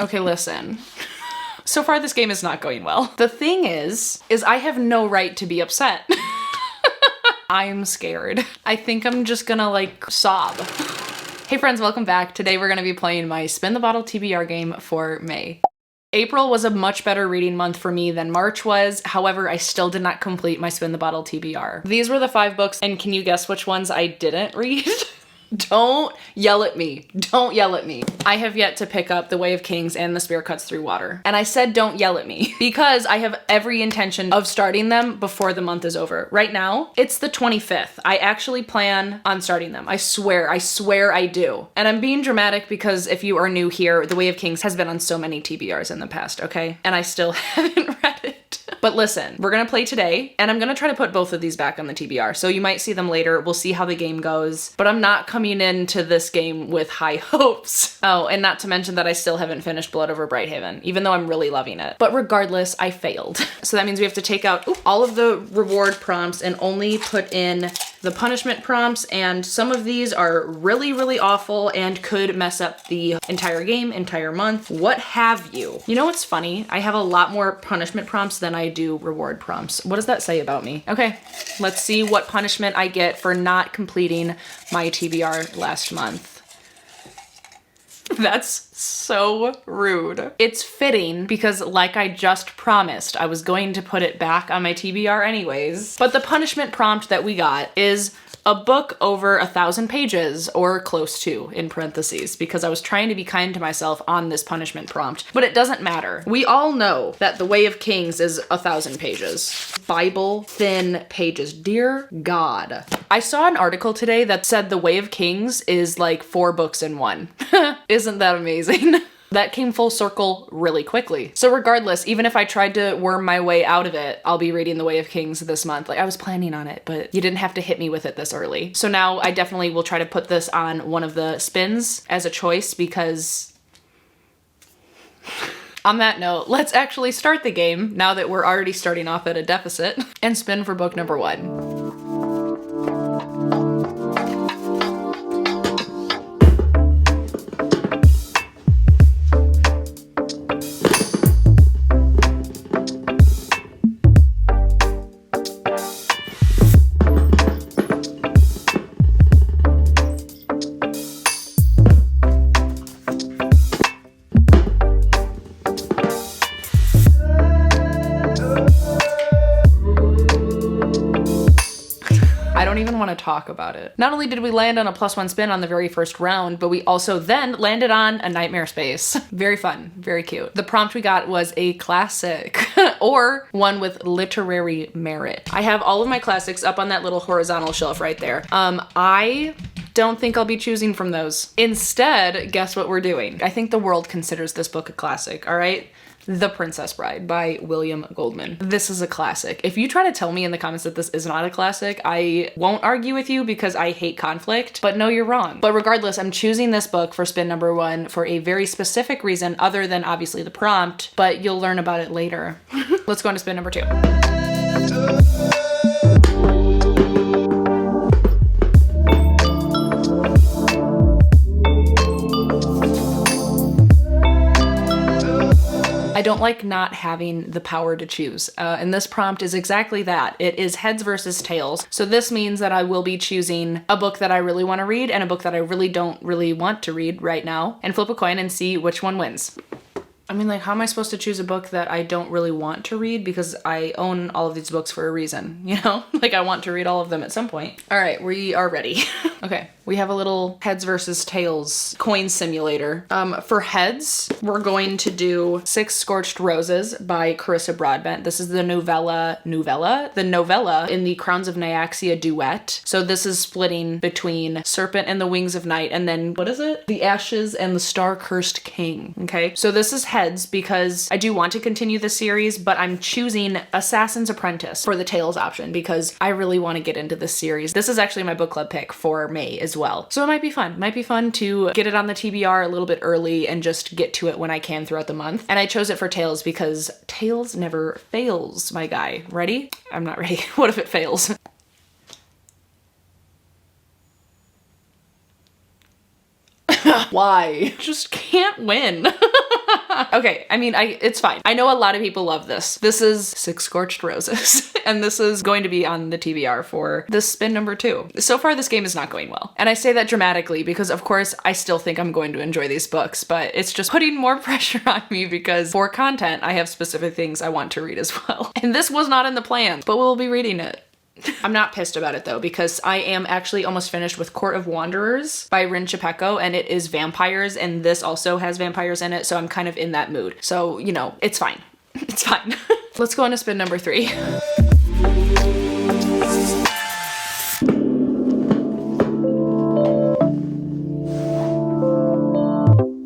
Okay, listen. So far this game is not going well. The thing is I have no right to be upset. I'm scared. I think I'm just gonna like sob. Hey friends, welcome back. Today we're gonna be playing my Spin the Bottle TBR game for May. April was a much better reading month for me than March was. However, I still did not complete my Spin the Bottle TBR. These were the 5 books, and can you guess which ones I didn't read? Don't yell at me. Don't yell at me. I have yet to pick up The Way of Kings and The Spear Cuts Through Water. And I said don't yell at me because I have every intention of starting them before the month is over. Right now, it's the 25th. I actually plan on starting them. I swear I do. And I'm being dramatic because if you are new here, The Way of Kings has been on so many TBRs in the past, okay? And I still haven't read it. But listen, we're gonna play today, and I'm gonna try to put both of these back on the TBR. So you might see them later. We'll see how the game goes. But I'm not coming into this game with high hopes. Oh, and not to mention that I still haven't finished Blood Over Brighthaven, even though I'm really loving it. But regardless, I failed. So that means we have to take out all of the reward prompts and only put in the punishment prompts, and some of these are really, really awful and could mess up the entire game, entire month, what have you. You know what's funny? I have a lot more punishment prompts than I do reward prompts. What does that say about me? Okay, let's see what punishment I get for not completing my TBR last month. That's so rude. It's fitting because like I just promised, I was going to put it back on my TBR anyways. But the punishment prompt that we got is a book over 1,000 pages or close to in parentheses because I was trying to be kind to myself on this punishment prompt, but it doesn't matter. We all know that The Way of Kings is 1,000 pages. Bible thin pages. Dear God. I saw an article today that said The Way of Kings is like 4 books in one. Isn't that amazing? That came full circle really quickly. So regardless, even if I tried to worm my way out of it, I'll be reading The Way of Kings this month. Like I was planning on it, but you didn't have to hit me with it this early. So now I definitely will try to put this on one of the spins as a choice because on that note, let's actually start the game now that we're already starting off at a deficit and spin for book number 1. Talk about it. Not only did we land on a +1 spin on the very first round, but we also then landed on a Nightmare Space. Very fun, very cute. The prompt we got was a classic or one with literary merit. I have all of my classics up on that little horizontal shelf right there. I don't think I'll be choosing from those. Instead, guess what we're doing? I think the world considers this book a classic, all right? The Princess Bride by William Goldman. This is a classic. If you try to tell me in the comments that this is not a classic, I won't argue with you because I hate conflict, but no, you're wrong. But regardless, I'm choosing this book for spin number 1 for a very specific reason other than obviously the prompt, but you'll learn about it later. Let's go on to spin number 2. I don't like not having the power to choose. And this prompt is exactly that. It is heads versus tails. So this means that I will be choosing a book that I really want to read and a book that I really don't really want to read right now and flip a coin and see which one wins. I mean, like, how am I supposed to choose a book that I don't really want to read because I own all of these books for a reason, you know? Like, I want to read all of them at some point. All right, we are ready. Okay, we have a little heads versus tails coin simulator. For heads, we're going to do 6 Scorched Roses by Carissa Broadbent. This is the novella in the Crowns of Nyaxia duet. So this is splitting between Serpent and the Wings of Night and then, what is it? The Ashes and the Star-Cursed King, okay? So this is heads because I do want to continue the series, but I'm choosing Assassin's Apprentice for the tails option because I really want to get into this series. This is actually my book club pick for May as well. So it might be fun. Might be fun to get it on the TBR a little bit early and just get to it when I can throughout the month. And I chose it for tails because tails never fails, my guy. Ready? I'm not ready. What if it fails? Why? Just can't win. Okay, I mean, it's fine. I know a lot of people love this. This is Six Scorched Roses, and this is going to be on the TBR for this spin number 2. So far, this game is not going well. And I say that dramatically because, of course, I still think I'm going to enjoy these books, but it's just putting more pressure on me because for content, I have specific things I want to read as well. And this was not in the plans, but we'll be reading it. I'm not pissed about it though, because I am actually almost finished with Court of Wanderers by Rin Chiapeko, and it is vampires, and this also has vampires in it, so I'm kind of in that mood. So, you know, it's fine. It's fine. Let's go on to spin number 3.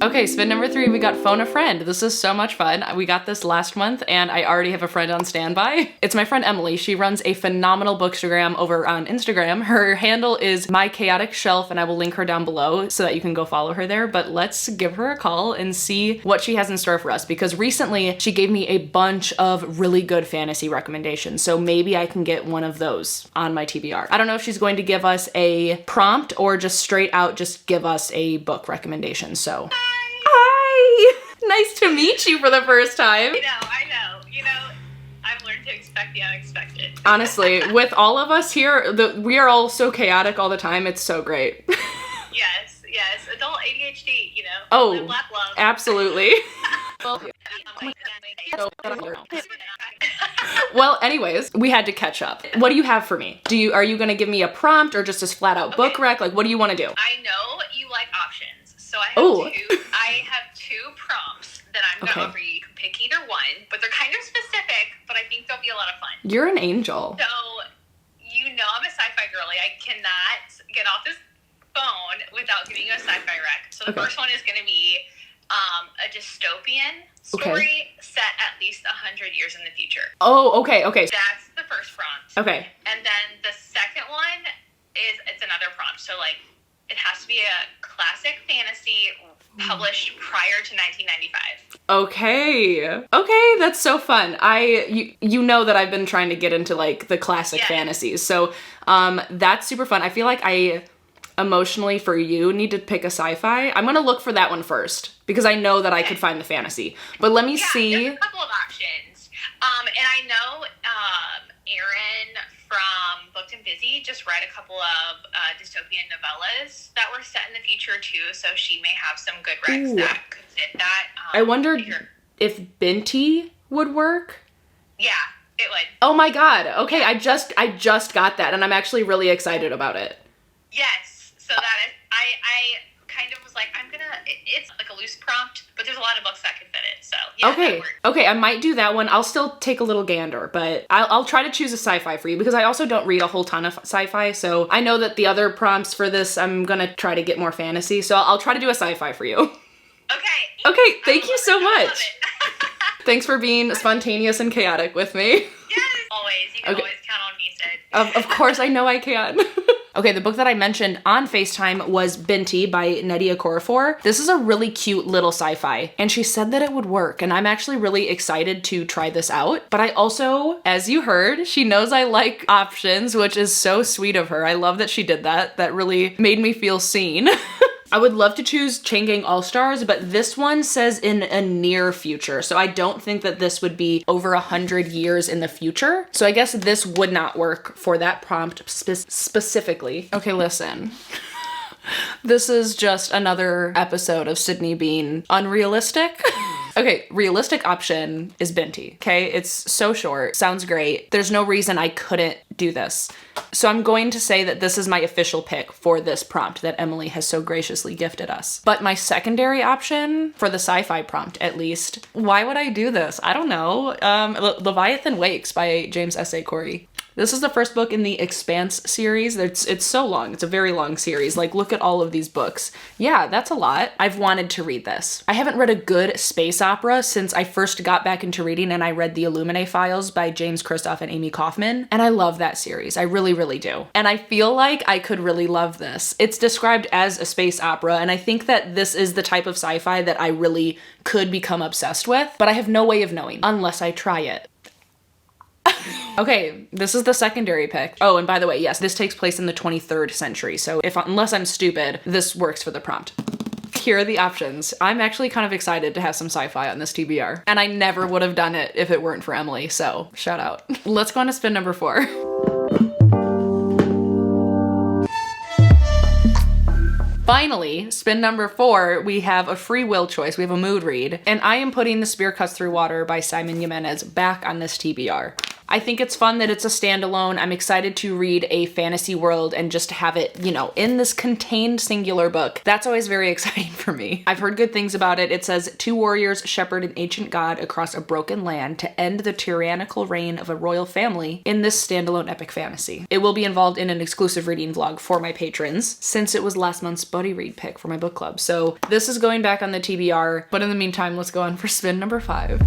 Okay, spin number 3, we got Phone a Friend. This is so much fun. We got this last month and I already have a friend on standby. It's my friend Emily. She runs a phenomenal bookstagram over on Instagram. Her handle is My Chaotic Shelf, and I will link her down below so that you can go follow her there. But let's give her a call and see what she has in store for us, because recently she gave me a bunch of really good fantasy recommendations. So maybe I can get one of those on my TBR. I don't know if she's going to give us a prompt or just straight out just give us a book recommendation. So nice to meet you for the first time. I know. You know, I've learned to expect the unexpected. Honestly, with all of us here, we are all so chaotic all the time. It's so great. Yes. Adult ADHD, you know. Oh, Black love. Absolutely. Well, anyways, we had to catch up. What do you have for me? Are you gonna give me a prompt or just a flat out book rec? Like, what do you want to do? I know you like options, so I have two prompts that I'm gonna offer you. You can pick either one, but they're kind of specific, but I think they'll be a lot of fun. You're an angel. So, you know I'm a sci-fi girly. I cannot get off this phone without giving you a sci-fi rec. So the first one is gonna be a dystopian story set at least 100 years in the future. Oh, okay. That's the first prompt. Okay. And then the second one it's another prompt. So like it has to be a classic fantasy published prior to 1995. Okay, that's so fun. You know that I've been trying to get into like the classic fantasies. So that's super fun. I feel like I emotionally for you need to pick a sci-fi. I'm gonna look for that one first because I know that I could find the fantasy. But let me see. There's a couple of options. And I know Erin from Booked and Busy just read a couple of dystopian novellas that were set in the future too, so she may have some good recs that could fit that. I wondered if Binti would work. Yeah, it would. Oh my god. Okay, I just got that and I'm actually really excited about it. Yes. So that is, I kind of was like, it's like a loose prompt, but there's a lot of books that could fit it. So yeah. Okay, I might do that one. I'll still take a little gander, but I'll try to choose a sci-fi for you because I also don't read a whole ton of sci-fi. So I know that the other prompts for this, I'm gonna try to get more fantasy. So I'll try to do a sci-fi for you. Okay, thank you so much. Thanks for being spontaneous and chaotic with me. Yes, always. You can always count on me, Sid. Of course, I know I can. Okay, the book that I mentioned on FaceTime was Binti by Nnedi Okorafor. This is a really cute little sci-fi, and she said that it would work, and I'm actually really excited to try this out. But I also, as you heard, she knows I like options, which is so sweet of her. I love that she did that. That really made me feel seen. I would love to choose Chain Gang All-Stars, but this one says in a near future. So I don't think that this would be over 100 years in the future. So I guess this would not work for that prompt specifically. Okay, listen. This is just another episode of Sydney being unrealistic. Okay, realistic option is Binti, okay? It's so short, sounds great. There's no reason I couldn't do this. So I'm going to say that this is my official pick for this prompt that Emily has so graciously gifted us. But my secondary option, for the sci-fi prompt at least, why would I do this? I don't know. Leviathan Wakes by James S.A. Corey. This is the first book in the Expanse series. It's so long. It's a very long series. Like, look at all of these books. Yeah, that's a lot. I've wanted to read this. I haven't read a good space opera since I first got back into reading and I read the Illuminae Files by James Kristoff and Amy Kaufman. And I love that series. I really, really do. And I feel like I could really love this. It's described as a space opera, and I think that this is the type of sci-fi that I really could become obsessed with, but I have no way of knowing unless I try it. Okay, this is the secondary pick. Oh, and by the way, yes, this takes place in the 23rd century. So unless I'm stupid, this works for the prompt. Here are the options. I'm actually kind of excited to have some sci-fi on this TBR. And I never would have done it if it weren't for Emily, so shout out. Let's go on to spin number 4. Finally, spin number 4, we have a free will choice. We have a mood read. And I am putting The Spear Cuts Through Water by Simon Jimenez back on this TBR. I think it's fun that it's a standalone. I'm excited to read a fantasy world and just have it, you know, in this contained singular book. That's always very exciting for me. I've heard good things about it. It says 2 warriors shepherd an ancient god across a broken land to end the tyrannical reign of a royal family in this standalone epic fantasy. It will be involved in an exclusive reading vlog for my patrons since it was last month's buddy read pick for my book club. So this is going back on the TBR, but in the meantime, let's go on for spin number 5.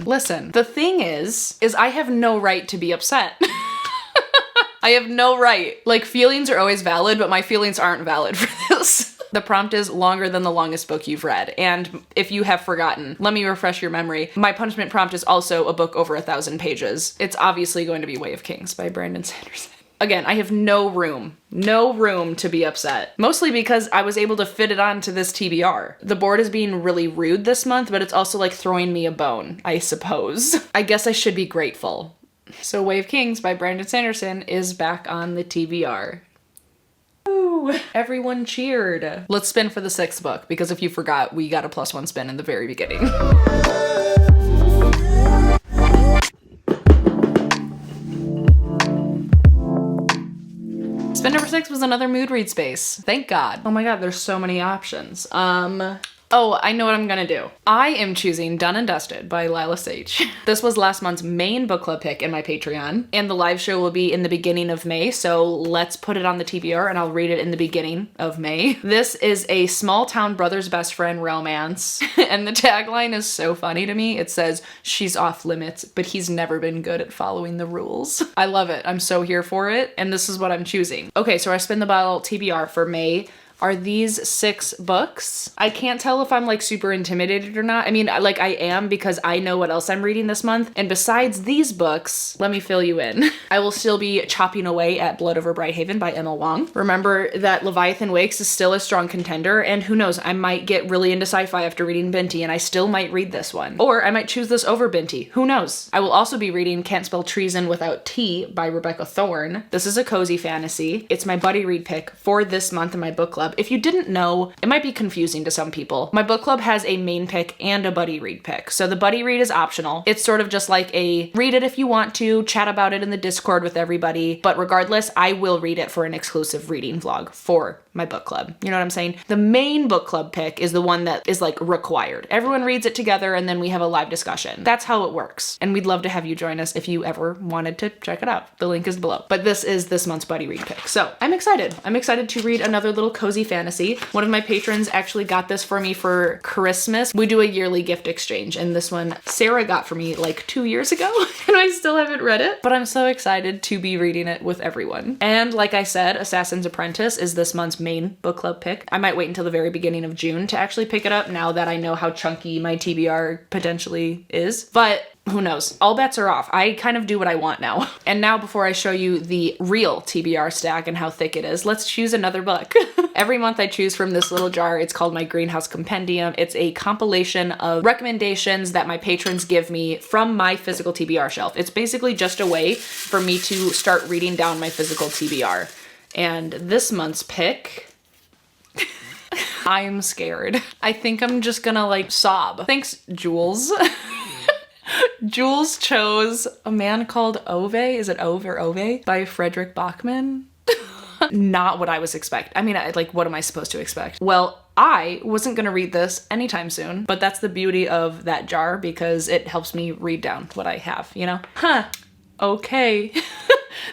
Listen, the thing is I have no right to be upset. I have no right. Like, feelings are always valid, but my feelings aren't valid for this. The prompt is longer than the longest book you've read. And if you have forgotten, let me refresh your memory. My punishment prompt is also a book over 1,000 pages. It's obviously going to be Way of Kings by Brandon Sanderson. Again, I have no room to be upset. Mostly because I was able to fit it onto this TBR. The board is being really rude this month, but it's also like throwing me a bone, I suppose. I guess I should be grateful. So Way of Kings by Brandon Sanderson is back on the TBR. Ooh, everyone cheered. Let's spin for the 6th book, because if you forgot, we got a +1 spin in the very beginning. Spin number 6 was another mood read space. Thank God. Oh my God, there's so many options. Oh, I know what I'm gonna do. I am choosing Done and Dusted by Lila Sage. This was last month's main book club pick in my Patreon, and the live show will be in the beginning of May, so let's put it on the TBR and I'll read it in the beginning of May. This is a small town brother's best friend romance, and the tagline is so funny to me. It says, she's off limits, but he's never been good at following the rules. I love it. I'm so here for it, and this is what I'm choosing. Okay, so I spin the bottle TBR for May. Are these 6 books? I can't tell if I'm like super intimidated or not. I mean, like I am, because I know what else I'm reading this month. And besides these books, let me fill you in. I will still be chopping away at Blood Over Brighthaven by Emma Wong. Remember that Leviathan Wakes is still a strong contender, and who knows, I might get really into sci-fi after reading Binti, and I still might read this one. Or I might choose this over Binti. Who knows? I will also be reading Can't Spell Treason Without T by Rebecca Thorne. This is a cozy fantasy. It's my buddy read pick for this month in my book club. If you didn't know, it might be confusing to some people. My book club has a main pick and a buddy read pick. So the buddy read is optional. It's sort of just like a read it if you want to, chat about it in the Discord with everybody. But regardless, I will read it for an exclusive reading vlog for my book club. You know what I'm saying? The main book club pick is the one that is like required. Everyone reads it together and then we have a live discussion. That's how it works. And we'd love to have you join us if you ever wanted to check it out. The link is below. But this is this month's buddy read pick. So I'm excited. I'm excited to read another little cozy fantasy. One of my patrons actually got this for me for Christmas. We do a yearly gift exchange, and this one Sarah got for me like 2 years ago, and I still haven't read it, but I'm so excited to be reading it with everyone. And like I said, Assassin's Apprentice is this month's main book club pick. I might wait until the very beginning of June to actually pick it up now that I know how chunky my TBR potentially is, but who knows? All bets are off. I kind of do what I want now. And now, before I show you the real TBR stack and how thick it is, let's choose another book. Every month I choose from this little jar. It's called my Greenhouse Compendium. It's a compilation of recommendations that my patrons give me from my physical TBR shelf. It's basically just a way for me to start reading down my physical TBR. And this month's pick... I'm scared. I think I'm just gonna like sob. Thanks, Joules. Joules chose A Man Called Ove. Is it Ove or Ove? By Frederick Bachman. Not what I was expecting. I mean, like, what am I supposed to expect? Well, I wasn't gonna read this anytime soon, but that's the beauty of that jar because it helps me read down what I have, you know? Huh. Okay.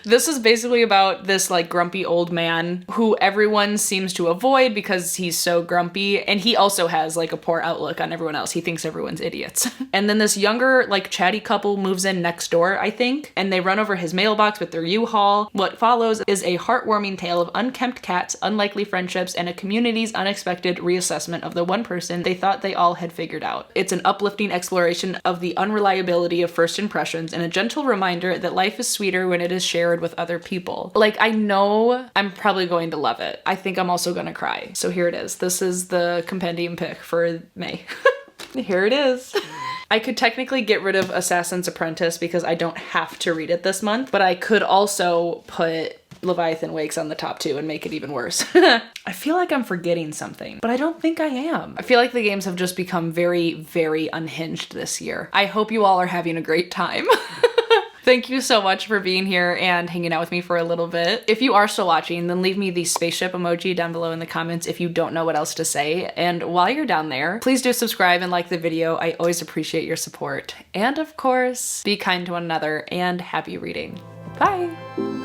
This is basically about this like grumpy old man who everyone seems to avoid because he's so grumpy, and he also has like a poor outlook on everyone else. He thinks everyone's idiots. And then this younger like chatty couple moves in next door, I think, and they run over his mailbox with their U-Haul. What follows is a heartwarming tale of unkempt cats, unlikely friendships, and a community's unexpected reassessment of the one person they thought they all had figured out. It's an uplifting exploration of the unreliability of first impressions and a gentle reminder that life is sweeter when it is shared with other people. Like, I know I'm probably going to love it. I think I'm also gonna cry. So here it is. This is the compendium pick for May. Here it is. I could technically get rid of Assassin's Apprentice because I don't have to read it this month, but I could also put Leviathan Wakes on the top 2 and make it even worse. I feel like I'm forgetting something, but I don't think I am. I feel like the games have just become very, very unhinged this year. I hope you all are having a great time. Thank you so much for being here and hanging out with me for a little bit. If you are still watching, then leave me the spaceship emoji down below in the comments if you don't know what else to say. And while you're down there, please do subscribe and like the video. I always appreciate your support. And of course, be kind to one another and happy reading. Bye!